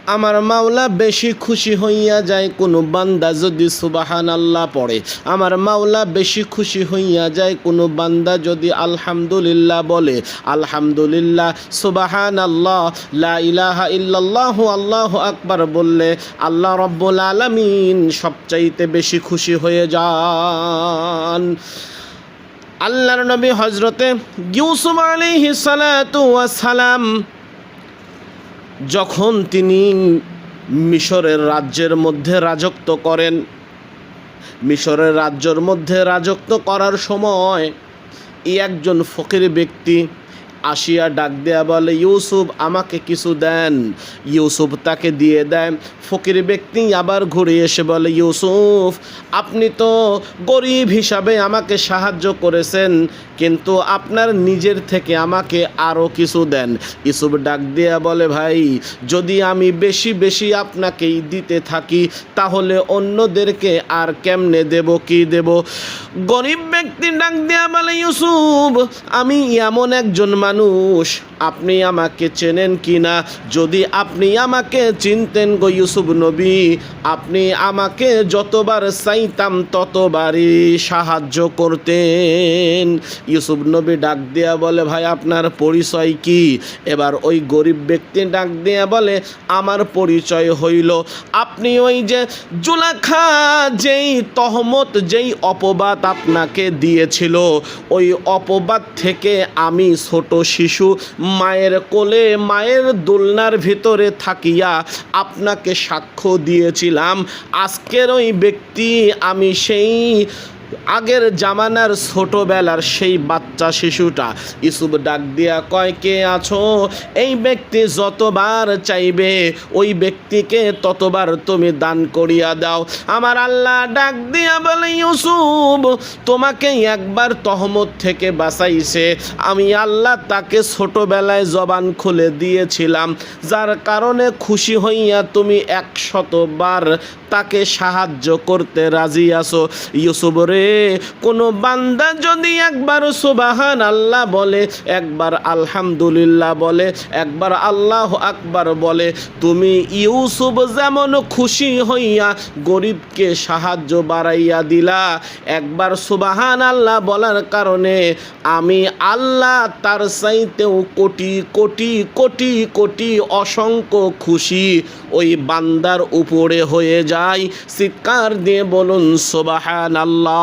আমার মাওলা বেশি খুশি হইয়া যায় কোনো বান্দা যদি সুবহানাল্লাহ পড়ে। আমার মাওলা বেশি খুশি হইয়া যায় কোনো বান্দা যদি আলহামদুলিল্লাহ বলে। আলহামদুলিল্লাহ, সুবহানাল্লাহ, লা ইলাহা ইল্লাল্লাহু আল্লাহু আকবার বললে আল্লাহ রব্বুল আলামিন সবচাইতে বেশি খুশি হয়ে যান। আল্লাহর নবী হযরতে ইউসুফ আলাইহিস সালাতু ওয়াস সালাম যখন তিনি মিশরের রাজ্যের মধ্যে রাজত্ব করেন, মিশরের রাজ্যের মধ্যে রাজত্ব করার সময় একজন ফকির ব্যক্তি আসিয়া ডাক দেয়া বলে, ইউসুফ আমাকে কিছু দেন। ইউসুফ তাকে দিয়ে দেয়। ফকির ব্যক্তি আবার ঘুরে এসে বলে, ইউসুফ আপনি তো গরিব হিসাবে আমাকে সাহায্য করেছেন, কিন্তু আপনার নিজের থেকে আমাকে আরও কিছু দেন। ইউসুফ ডাক দেয়া বলে, ভাই যদি আমি বেশি বেশি আপনাকেই দিতে থাকি তাহলে অন্যদেরকে আর কেমনে দেব, কি দেব? গরিব ব্যক্তি ডাক দেয়া বলে, ইউসুফ আমি এমন একজন মানুষ, আপনি আমাকে চেনেন কি না? যদি আপনি আমাকে চিনতেন গো ইউসুফ নবী, আপনি আমাকে যতবার চাইতাম ততবারই সাহায্য করতেন। ইউসুফ নবী ডাক দেয়া বলে, ভাই আপনার পরিচয় কি? এবার ওই গরিব ব্যক্তি ডাক দেয়া বলে, আমার পরিচয় হইল আপনি ওই যে জুলেখা যেই তহমত, যেই অপবাদ আপনাকে দিয়েছিল, ওই অপবাদ থেকে আমি ছোট শিশু মায়ের কোলে মায়ের দোলনার ভিতরে থাকিয়া আপনাকে সাক্ষ্য দিয়েছিলাম। আজকের ওই ব্যক্তি আমি সেই আগের জামানার ছোটবেলার সেই বাচ্চা শিশুটা। ইউসুফ ডাক দিয়া কয়, কে আছো? এই ব্যক্তি যতবার চাইবে ওই ব্যক্তিকে ততবার তুমি দান করিয়া দাও। আমার আল্লাহ ডাক দিয়া বলে, ইউসুফ তোমাকে একবার তহমত থেকে বাঁচাইছে, আমি আল্লাহ তাকে ছোটবেলায় জবান খুলে দিয়েছিলাম, যার কারণে খুশি হইয়া তুমি 100বার তাকে সাহায্য করতে রাজি আছো। ইউসুফ রে, কোনো বান্দা যদি একবার সুবহানাল্লাহ বলে, একবার আলহামদুলিল্লাহ বলে, একবার আল্লাহু আকবার বলে, তুমি ইউসুফ যেমন খুশি হইয়া গরিবকে সাহায্য বাড়াইয়া দিলা, একবার সুবহানাল্লাহ বলার কারণে আমি আল্লাহ তার চাইতেও কোটি কোটি কোটি কোটি অসংখ্য খুশি ওই বান্দার উপরে হয়ে যায়। চিৎকার দিয়ে বলুন সুবহানাল্লাহ।